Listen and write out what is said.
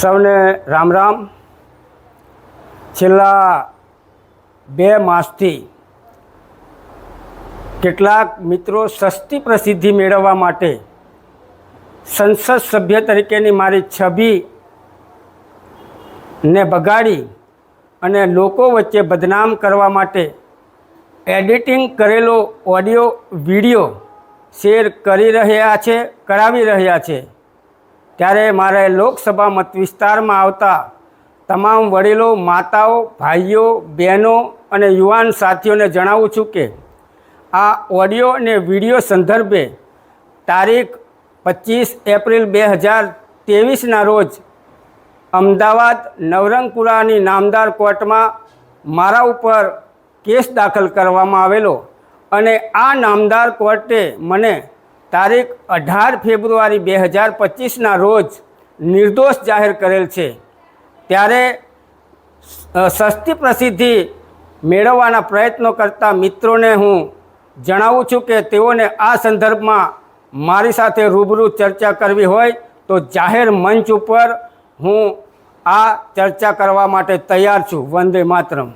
સૌને રામ રામ। છેલ્લા 2 માસથી કેટલાક મિત્રો સસ્તી પ્રસિદ્ધિ મેળવવા માટે સંસદ સભ્ય તરીકેની મારી છબીને બગાડી અને લોકો વચ્ચે બદનામ કરવા માટે એડિટિંગ કરેલો ઓડિયો વિડિયો શેર કરાવી રહ્યા છે। ત્યારે મારે લોકસભા મત વિસ્તારમાં આવતા તમામ વડીલો, માતાઓ, ભાઈઓ, બહેનો અને યુવાન સાથીઓને જણાવું છું કે આ ઓડિયો અને વિડિયો સંદર્ભે તારીખ 25 એપ્રિલ 2023ના રોજ અમદાવાદ નવરંગપુરાની નામદાર કોર્ટમાં મારા ઉપર કેસ દાખલ કરવામાં આવેલો અને આ નામદાર કોર્ટે મને તારીખ 18 ફેબ્રુઆરી 2025ના રોજ નિર્દોષ જાહેર કરેલ છે। ત્યારે સસ્તી પ્રસિદ્ધિ મેળવવાના પ્રયત્નો કરતા મિત્રોને હું જણાવું છું કે તેઓને આ સંદર્ભમાં મારી સાથે રૂબરૂ ચર્ચા કરવી હોય તો જાહેર મંચ ઉપર હું આ ચર્ચા કરવા માટે તૈયાર છું। વંદે માતરમ।